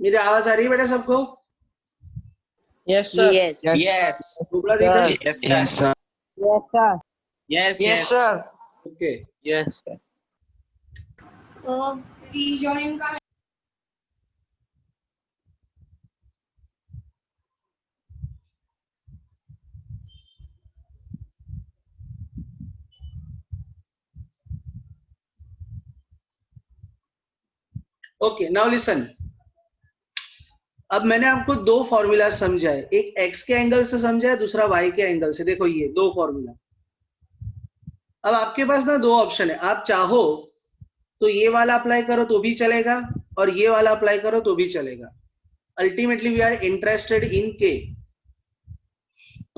मेरी आवाज आ रही है बेटा सबको? Yes, sir. Yes. Yes. बुबला दीदी? Yes, Yes, sir. sir. Yes, sir. Yes, Yes, yes. sir. Okay Yes, sir. rejoin का ओके नाउ लिसन। अब मैंने आपको दो फॉर्मूला समझाए, एक एक्स के एंगल से समझाया, दूसरा वाई के एंगल से। देखो ये दो फॉर्मूला। अब आपके पास ना दो ऑप्शन है, आप चाहो तो ये वाला अप्लाई करो तो भी चलेगा और ये वाला अप्लाई करो तो भी चलेगा। Ultimately we are interested in K.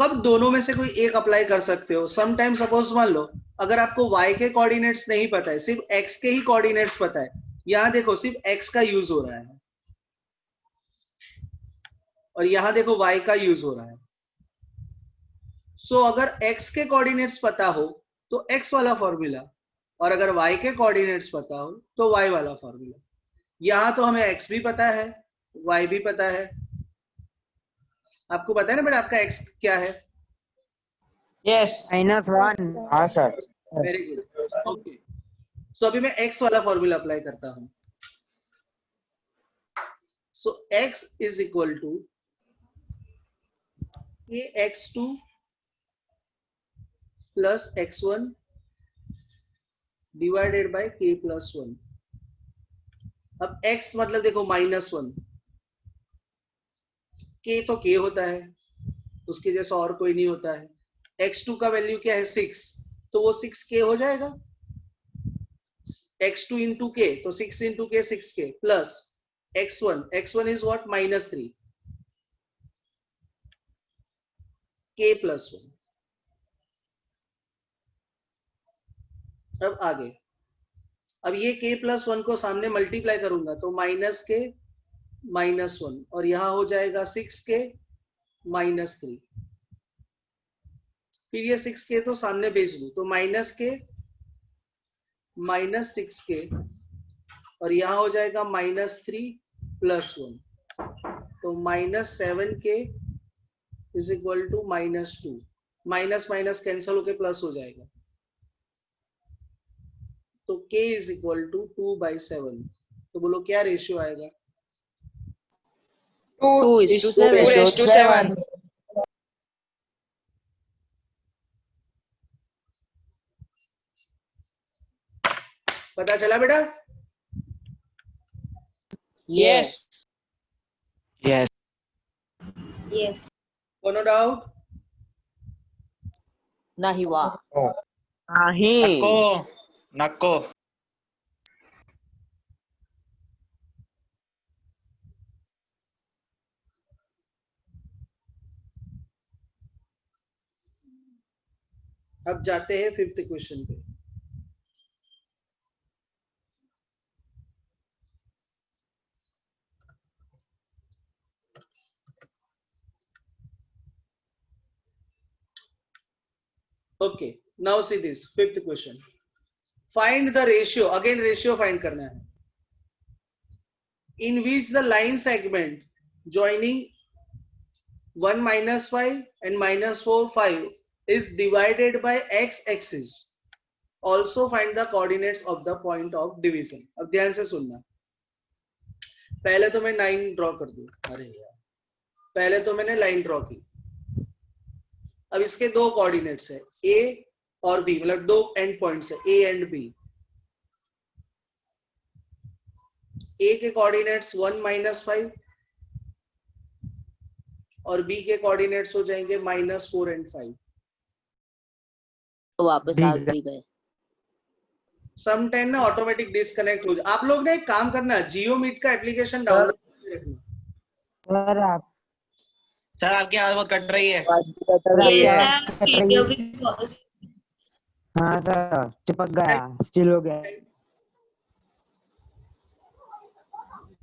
कब दोनों में से कोई एक अप्लाई कर सकते हो? सम टाइम सपोज मान लो अगर आपको y के कोऑर्डिनेट्स नहीं पता है, सिर्फ x के ही कोऑर्डिनेट्स पता है, यहां देखो सिर्फ x का यूज हो रहा है और यहां देखो y का यूज हो रहा है। सो अगर x के कोऑर्डिनेट्स पता हो तो x वाला फॉर्मूला, और अगर y के कोऑर्डिनेट्स पता हो तो y वाला फॉर्मूला। यहां तो हमें x भी पता है, y भी पता है। आपको पता है ना बेटा आपका x क्या है? Yes. -1 हाँ sir. Very good. Okay so अभी मैं x वाला फॉर्मूला अप्लाई करता हूं। So x is equal to kx2 plus x1 divided by k plus 1। अब x मतलब देखो -1, k तो k होता है, उसके जैसा और कोई नहीं होता है। x2 का वैल्यू क्या है? 6, तो वो 6k हो जाएगा। x2 इंटू k, तो 6 into k 6k plus x1 is what? -3 k plus 1। अब आगे, अब ये k प्लस 1 को सामने मल्टीप्लाई करूंगा तो -k -1 और यहां हो जाएगा 6k -3। फिर ये 6k तो सामने भेज दू तो -k -6k और यहां हो जाएगा -3 प्लस 1, तो -7k is equal to -2। Minus minus cancel होके प्लस हो जाएगा, तो k इज इक्वल टू 2/7। तो बोलो क्या रेशियो आएगा? 2:7. पता चला बेटा? Yes. Yes. yes कोनो doubt? Nahi wa. Nahi. Nako. Nako. अब जाते हैं 5th क्वेश्चन पे। Okay, now see this 5th question. Find the ratio, again ratio find करना है, in which the line segment joining 1 -5 and -4 5 is divided by x axis. Also find the coordinates of the point of division. अब ध्यान से सुनना, पहले तो मैं 9 draw कर दूं। अरे यार, पहले तो मैंने लाइन ड्रॉ की। अब इसके दो कोऑर्डिनेट्स है a और b, मतलब दो एंड पॉइंट्स है a एंड b। a के कोऑर्डिनेट्स 1 -5 और b के कोऑर्डिनेट्स हो जाएंगे -4 एंड 5। तो वापस आ भी गए। सम टाइम ना ऑटोमेटिक डिस्कनेक्ट हो जाए। आप लोग ने एक काम करना, जियो मीट का एप्लीकेशन डाउनलोड करके रखना। सर आप सर आपकी आवाज बहुत कट रही है। ये सर वीडियो भी बहुत हाँ सर चिपक गया, स्टिल हो गया।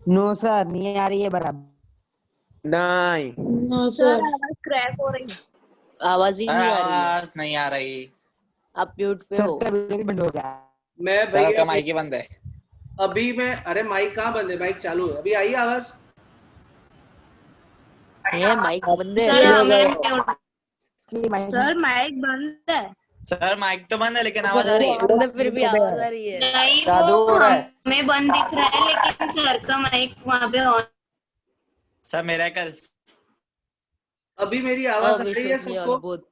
नो सर नहीं आ रही है बराबर। नहीं सर आवाज क्रैक हो रही है। आवाज ही सर नहीं आ रही है। आवाज नहीं आ रही। आप म्यूट पे सर हो। का वीडियो भी बंद हो गया। मैं सर आपका भैया माइक ही बंद है। अभी मैं, अरे माइक कहाँ बंद है? माइक चालू है। अभी आई आवाज? है माइक बंद सर है हमें सर माइक बंद है। सर माइक तो बंद है लेकिन आवाज आ रही है। बंद है, फिर भी आवाज आ रही है। नहीं जादू वो हो रहा है। हमें बंद दिख रहा है लेकिन सर का माइक वहाँ पे ऑन। सर मेरा कल अभी मेरी आवाज आ रही है अविश्वसनीय, सबको? अद्भुत।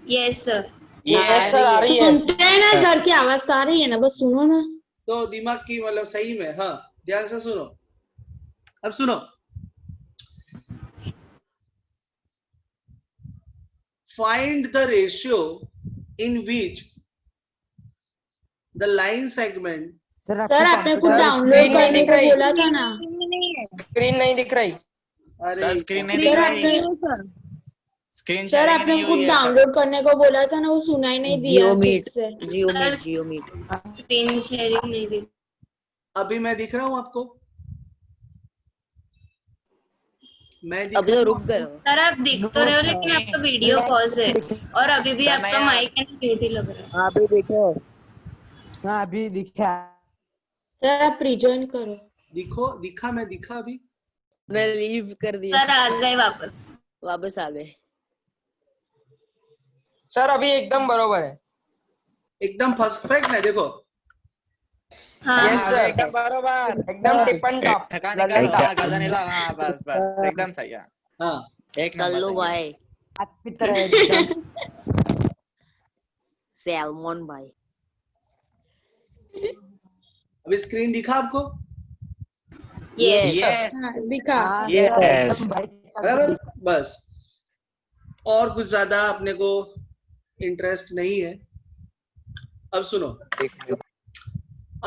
Yes sir. यस सर आ रही है। सुनते हैं ना सर की आवाज तो आ रही है ना, बस सुनो ना। तो दिमाग की मतलब सही में, हाँ ध्यान से सुनो। अब सुनो, find the ratio in which the line segment sir आपने कुछ डाउनलोड करने को बोला था ना। स्क्रीन नहीं दिख रही। अरे सर स्क्रीन नहीं सर दिख आपने रही। स्क्रीन सर शेयरिंग आपने नहीं हुई कुछ है तब। डाउनलोड करने को बोला था ना, वो सुनाई नहीं दिया जियो ठीक मीट, से। जियो मीट, जियो मीट। स्क्रीन शेयरिंग नहीं दिख। अभी मैं दिख रहा हूं आपको? मैं दिख अभी रहा तो हूं रुक आपको? गए हो। सर आप दिख तो रहे हो लेकिन आपका वीडियो पॉज है और अभी भी सर आपका नया माइक एंड म्यूट ही लग रहा है। हाँ अभी देखो। हाँ अभी दिखा। सर आप रिजॉइन करो। दिखो, दिखा, मैं दिखा अभी? मैं लीव कर दिया, सर आ गए वापस। वापस आ गए। सर अभी एकदम बरोबर है। एकदम परफेक्ट है, देखो। हाँ Yes, हाँ sir. एकदम बरोबर। एकदम हाँ, टिप एंड टॉप। थका निकालो, हाँ गर्दन हिलाओ, हाँ बस बस एकदम सही है। हाँ एक नंबर सल्लो सही है। भाई, की तरह एकदम। सैलमन भाई। अभी स्क्रीन दिखा आपको? यस यस हाँ दिखा। हाँ Yes. Sir, Yes. एकदम भाई। बराबर, बस। और कुछ ज्यादा अपने को इंटरेस्ट नहीं है। अब सुनो,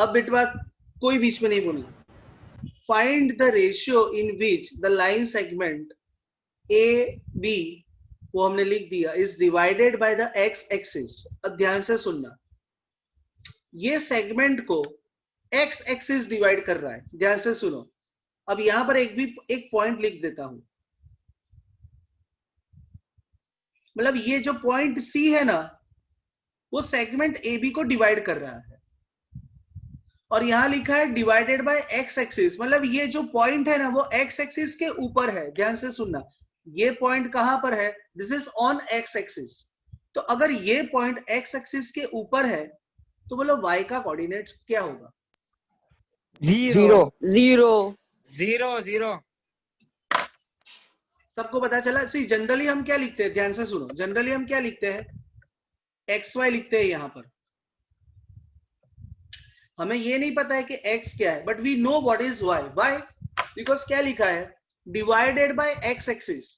अब बेटवा कोई बीच में नहीं बोलना। Find the ratio in which the line segment A B, वो हमने लिख दिया, is divided by the X axis. अब ध्यान से सुनना, ये सेगमेंट को एक्स एक्सिस डिवाइड कर रहा है, ध्यान से सुनो। अब यहां पर एक पॉइंट लिख देता हूं, मतलब ये जो पॉइंट सी है ना, वो सेगमेंट ए बी को डिवाइड कर रहा है, और यहां लिखा है डिवाइडेड बाय एक्स एक्सिस, मतलब ये जो पॉइंट है ना वो एक्स एक्सिस के ऊपर है। ध्यान से सुनना, ये पॉइंट कहां पर है? This is on x axis. तो अगर ये पॉइंट एक्स एक्सिस के ऊपर है तो बोलो y का कोऑर्डिनेट्स क्या होगा? जीरो। जीरो। Zero zero. सबको पता चला? सी जनरली हम क्या लिखते हैं, ध्यान से सुनो, जनरली हम क्या लिखते हैं? एक्स वाई लिखते हैं यहां पर। हमें ये नहीं पता है कि x क्या है, but we know what is y। Y? Because क्या लिखा है? Divided by X axis.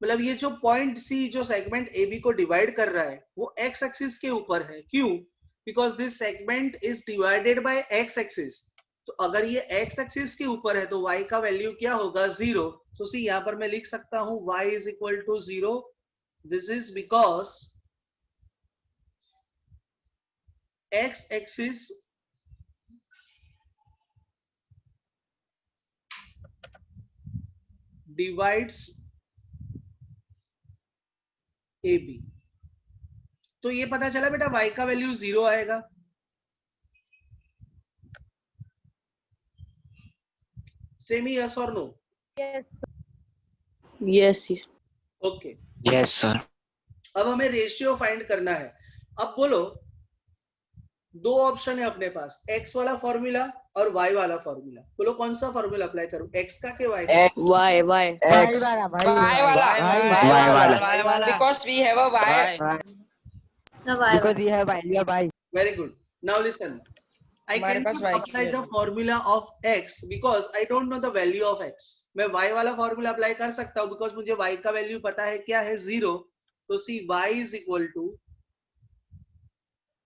मतलब ये जो पॉइंट सी जो सेगमेंट ए बी को डिवाइड कर रहा है वो एक्स एक्सिस के ऊपर है। क्यों? Because this segment is divided by X axis. तो अगर ये एक्स एक्सिस के ऊपर है तो y का वैल्यू क्या होगा? जीरो। सो सी यहां पर मैं लिख सकता हूं y is equal to zero. This is because X axis divides A B. तो ये पता चला बेटा y का वैल्यू जीरो आएगा। सेमी यस और no? Yes. Okay. Yes, sir. अब हमें रेशियो फाइंड करना है। अब बोलो, दो ऑप्शन है अपने पास, x वाला फॉर्मूला और y वाला फॉर्मूला। बोलो कौन सा फॉर्मूला अप्लाई करूं, x का के y का? Y Y. भाई वाला वाई वाला वाई वाला because we have a Y. सब आए because we have Y Y. Very good. Now listen, I हमारे पास cannot y की apply the value। formula of x because I don't know the value of x. मैं y वाला formula apply कर सकता हूं बिकॉज मुझे y का वैल्यू पता है, क्या है? जीरो। तो C y is equal to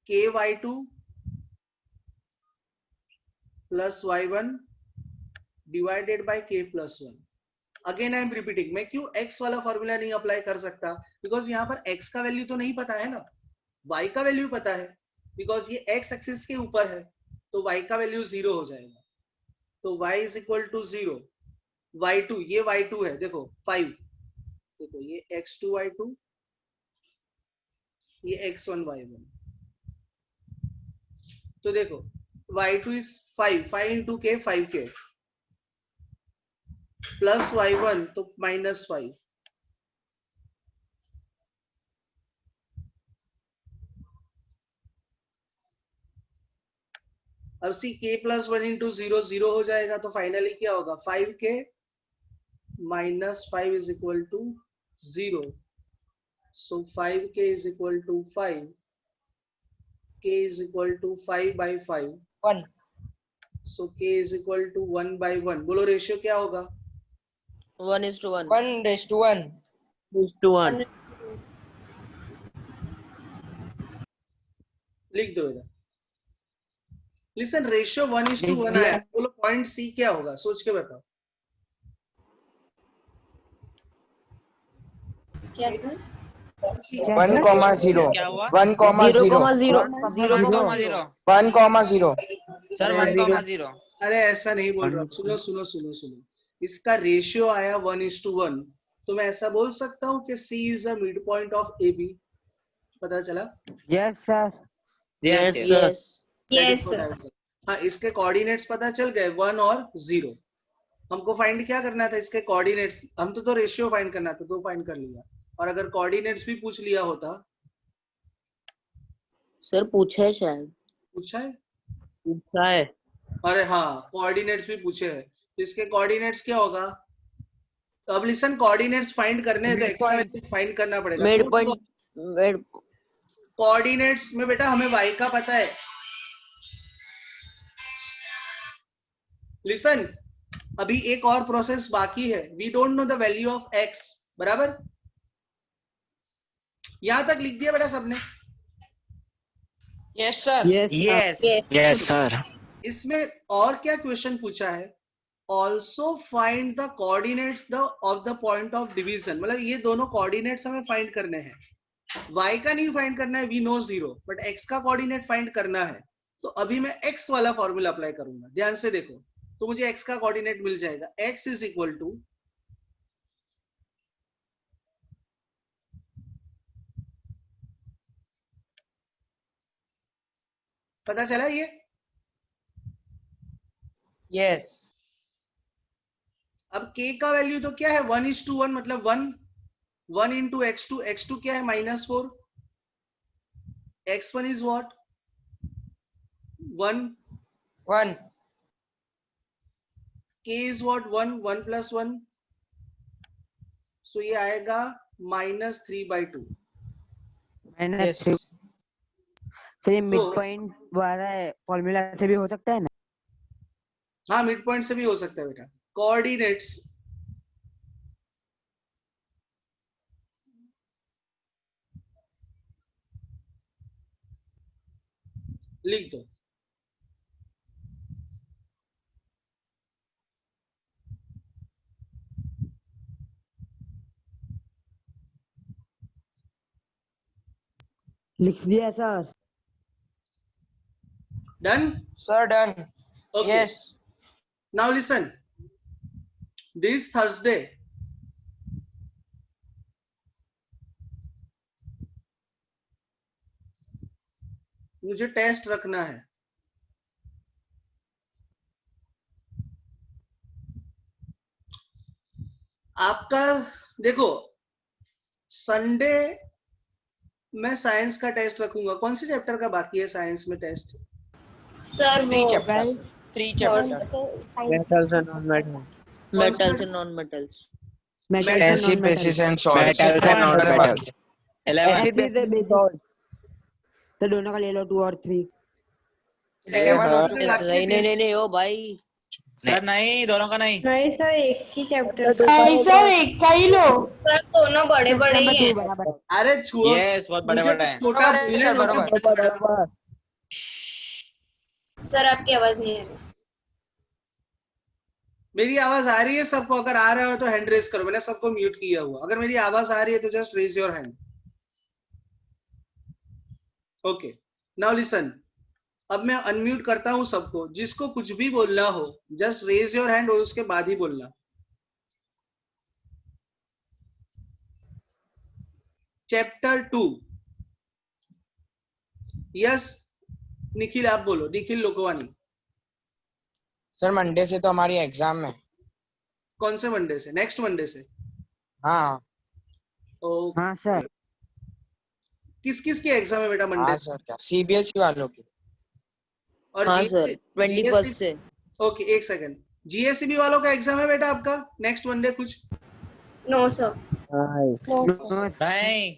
ky2 plus y1 divided by k plus 1। Again I am repeating, मैं क्यों x वाला फॉर्मूला नहीं अप्लाई कर सकता? बिकॉज यहाँ पर x का वैल्यू तो नहीं पता है ना, y का वैल्यू पता है। बिकॉज ये x एक्सिस के ऊपर है तो y का वैल्यू जीरो हो जाएगा। तो y is equal to zero. y2, ये y2 है, देखो 5, देखो ये x2 y2, ये x1 y1। तो देखो y2 is 5, 5 into k 5k, plus y1 तो -5। अब सी k प्लस 1 इंटू 0 0 हो जाएगा, तो फाइनली क्या होगा, 5k -5 is equal to 0। So 5k is equal to 5, k is equal to 5 by 5, 1 so k is equal to 1 by 1। बोलो ratio क्या होगा? 1:1. 1:1 1:1. लिख दो इधर। लिसन, रेशियो 1:1 लिख आया, दिया। बोलो पॉइंट सी क्या होगा, सोच के बताओ। क्या सर? 1,0 क्या हुआ? 0,0. 0,0 1,0 1,0 सर 1,0 अरे ऐसा नहीं बोल रहा हूँ, सुनो सुनो सुनो सुनो, इसका रेशियो आया 1:1, तो मैं ऐसा बोल सकता हूँ कि C is a mid point of AB। पता चला? Yes sir yes Yes, yes sir. Yes. Yes sir. हाँ, इसके कोऑर्डिनेट्स पता चल गए, 1 और 0। हमको फाइंड क्या करना था, इसके कोऑर्डिनेट्स। हम तो रेशियो फाइंड करना था, तो फाइंड कर लिया। और अगर कोऑर्डिनेट्स भी पूछ लिया होता। सर पूछा है शायद। पूछा है? पूछा है. अरे हाँ, कोऑर्डिनेट्स भी पूछे हैं, तो इसके कोऑर्डिनेट्स क्या होगा? तो अब लिसन, कोऑर्डिनेट्स फाइंड करने हैं तो एक्स का वैल्यू फाइंड करना पड़ेगा। मिड पॉइंट कोऑर्डिनेट्स में बेटा हमें y का पता है। लिसन, अभी एक और प्रोसेस बाकी है, we don't know the value of x, बराबर? यहां तक लिख दिया बेटा सबने? Yes sir yes yes Yes, sir. इसमें और क्या क्वेश्चन पूछा है? Also find the coordinates of the point of division. मतलब ये दोनों कोऑर्डिनेट्स हमें फाइंड करने हैं। y का नहीं फाइंड करना है, वी नो 0, बट x का कोऑर्डिनेट फाइंड करना है। तो अभी मैं x वाला फॉर्मूला अप्लाई करूंगा, ध्यान से देखो। तो मुझे x का कोऑर्डिनेट मिल जाएगा, x इज इक्वल टू, पता चला ये? यस अब k का वैल्यू तो क्या है, 1:1, मतलब 1 इंटू x2, x2 क्या है, -4, x1 is what, 1, 1 k is what, 1 plus 1, सो ये आएगा -3/2। -3 सर ये मिड So- पॉइंट वाला फॉर्मूला से भी हो सकता है ना? हाँ, मिड पॉइंट से भी हो सकता है बेटा। कोऑर्डिनेट्स लिख दो। लिख दिया sir. Done? Sir done Okay. Yes Now listen. This Thursday, मुझे टेस्ट रखना है। आपका देखो, संडे मैं साइंस का टेस्ट रखूंगा। कौन से चैप्टर का बाकी है साइंस में टेस्ट? सर वो 3 chapter 3 chapter Metals and non-metals. Metals and non metals. Metals Acid, bases and salts. Metals and non-metals. 11 sir दोनों का ले लो 2 और 3। 11 हो चुका है नहीं नहीं नहीं नहीं ओ भाई, सर नहीं, दोनों का नहीं। नहीं सर एक ही चैप्टर सर एक का ही लो। सर दोनों बड़े बड़े ही हैं। बराबर अरे छुओ, यस बहुत बड़े मुझे बड़े हैं। छोटा बराबर है, बोलने सर, दो ना। बराबर। सर आपकी आवाज नहीं आ रही। मेरी आवाज आ रही है सबको? अगर आ रहा हो तो हैंड रेज करो, मैंने सबको म्यूट किया हुआ। अगर मेरी आवाज आ रही है तो just raise your hand. Okay, now listen. अब मैं अनम्यूट करता हूं सबको, जिसको कुछ भी बोलना हो जस्ट रेज योर हैंड और उसके बाद ही बोलना। चैप्टर 2। यस निखिल, आप बोलो। निखिल लोकवानी। सर मंडे से तो हमारी एग्जाम है। कौन से मंडे से? नेक्स्ट मंडे से? हाँ ओके। हाँ सर। किस किस की एग्जाम है बेटा मंडे हाँ से? सर, क्या सीबीएसई वालों की? और हाँ सर, 21 से। ओके, एक सेकंड। जीएससीबी वालों का एग्जाम है बेटा आपका नेक्स्ट मंडे कुछ? No sir. No sir. नहीं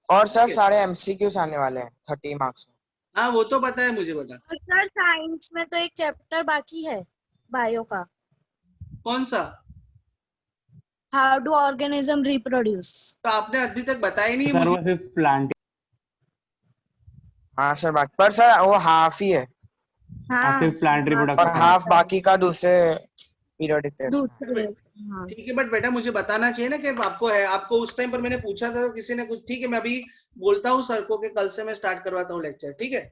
और सर सारे एमसीक्यूज आने वाले हैं 30 मार्क्स में। हाँ वो तो पता है मुझे बेटा। और सर साइंस में तो एक चैप्टर बाकी है बायो का, कौन सा? How do organism reproduce. तो आपने अभी तक बताया नहीं सर मुझे। वो सिर्फ प्लांट हाँ सर, बाकी पर सर वो हाफ ही है हाँ सिर्फ प्लांट और रिप्रोडक्शन हाफ बाकी का दूसरे पीरियोडिक टेस्ट में। दूसरे। हाँ ठीक है, बट बेटा मुझे बताना चाहिए ना कि आपको है। आपको उस टाइम पर मैंने पूछा था तो किसी ने कुछ, ठीक है मैं अभी बोलता हूँ सर को कि कल से मैं स्टार्ट करवाता हूँ लेक्चर, ठीक है?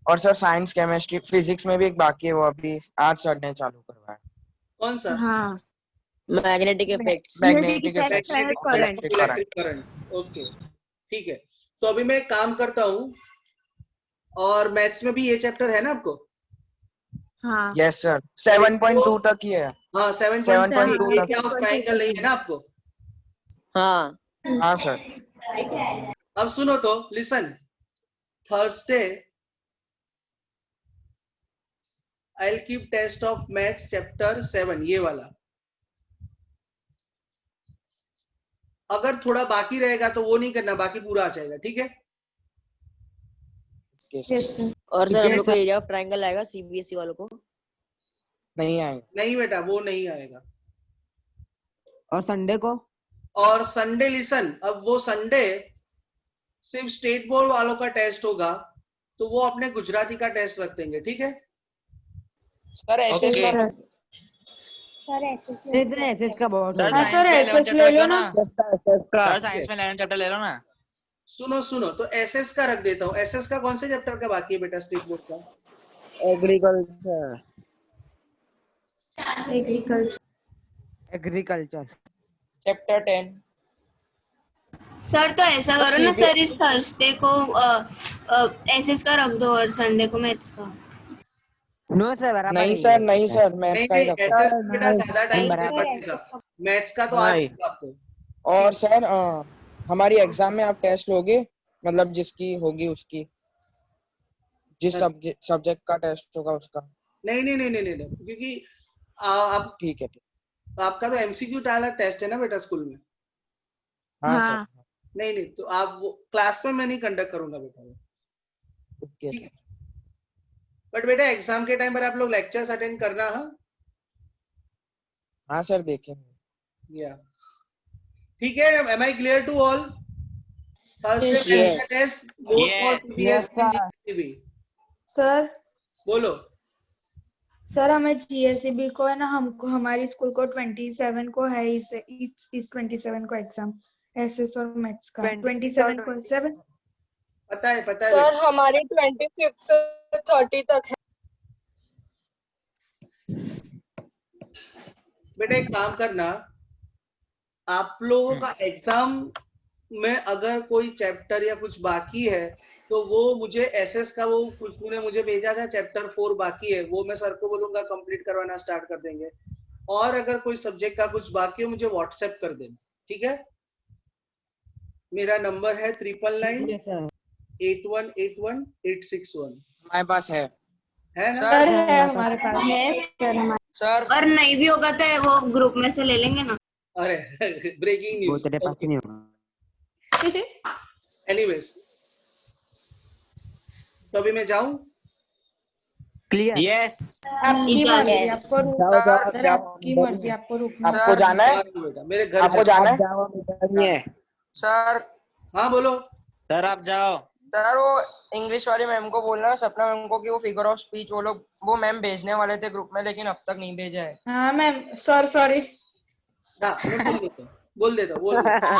और सर साइंस केमिस्ट्री फिजिक्स में भी एक बाकी है, वो अभी आज सर ने चालू करवाया। कौन सा? हाँ magnetic effects. Magnetic effects and current। Electric current. Okay ठीक है। तो अभी मैं एक काम करता हूँ, और मैथ्स में भी ये चैप्टर है ना आपको? हाँ यस सर, 7.2 तक ही है। हाँ 7.2 7.2 तक। क्या ट्रायंगल नहीं है ना आपको? हाँ हाँ सर। अब सुनो तो, listen. Thursday I will keep test of maths chapter 7, ये वाला। अगर थोड़ा बाकी रहेगा तो वो नहीं करना, बाकी पूरा आ जाएगा, ठीक है? और सर हम लोग को एरिया ऑफ ट्रायंगल आएगा सीबीएसई वालों को? नहीं आएगा। नहीं बेटा वो नहीं आएगा। और संडे को? और संडे लिसन, अब वो संडे सिर्फ स्टेट बोर्ड वालों का टेस्ट होगा, तो वो अपने गुजराती का टेस्ट रख देंगे, ठीक है? सर ऐसे ओके इधर एसएस का बहुत सर होता है। साइंस में 11 चैप्टर रख दो ना। का सर साइंस में 11 चैप्टर ले लो ना। सुनो सुनो, तो एसएस का रख देता हूँ। एसएस का कौन से चैप्टर का बाकी है बेटा स्टेट बोर्ड का? एग्रीकल्चर। एग्रीकल्चर। चैप्टर 10। सर तो ऐसा करो ना सर, इस थर्सडे को एसएस का रख दो और संडे को मैथ्स का। नो सर बराबर नहीं है सर, ये। नहीं सर, मैथ्स का ही नहीं, रखो। एसएस बेटा ज्यादा टाइम बराबर। मैथ्स का तो आज होगा आपको। और सर हमारी एग्जाम में आप टेस्ट लोगे, मतलब जिसकी होगी उसकी, जिस सब्जेक्ट का टेस्ट होगा उसका? नहीं नहीं नहीं नहीं नहीं नहीं, क्योंकि आप ठीक है। आपका तो एमसीक्यू टाइलर टेस्ट है ना बेटा स्कूल में। हाँ हाँ। सर। नहीं नहीं, तो आप वो क्लास में मैं नहीं कंडक्ट करूंगा बेटा वो। ओके ठीक सर। है, बट बेटा एग्जाम के टाइम पर आप लोग लेक्चर्स अटेंड करना। हाँ हाँ सर, देखेंगे। या ठीक है। Am I clear to all? Thursday Yes. Test both for Yes. CBS Yes, sir. GSCB. Sir बोलो। सर हमें जीएससीबी को है ना, हमको हमारी स्कूल को 27 को है, इस 27 को एग्जाम एसएस और मैथ्स का 27 को 7। पता है सर हमारी 25 से 30 तक है। बेटा एक काम करना, आप लोगों का एग्जाम में अगर कोई चैप्टर या कुछ बाकी है तो वो मुझे एसएस का, वो खुशबू ने मुझे भेजा था चैप्टर 4 बाकी है, वो मैं सर को बोलूंगा कंप्लीट करवाना स्टार्ट कर देंगे। और अगर कोई सब्जेक्ट का कुछ बाकी हो मुझे व्हाट्सएप कर देना, ठीक है? मेरा नंबर है 9981811861। हमारे पास है। है ना? सर है हमारे पास। सर और नहीं भी होगा तो वो ग्रुप में से ले लेंगे ना। अरे ब्रेकिंग वो न्यूज। तेरे पास नहीं होगा। एनीवेज, तो अभी मैं जाऊं? क्लियर। यस आपकी मर्जी, आपको सर आपकी मर्जी, आपको रुकना। आपको जाना है? बेटा मेरे घर आपको जाना है? सर हाँ बोलो। सर आप जाओ। सर वो इंग्लिश वाली मैम को बोलना, सपना मैम को, कि वो फिगर ऑफ स्पीच वो लोग, वो मैम भेजने वाले थे ग्रुप में लेकिन अब तक नहीं भेजा है। हाँ मैम, सॉरी। हाँ मैं बोल देता हूँ, बोल देता हूँ।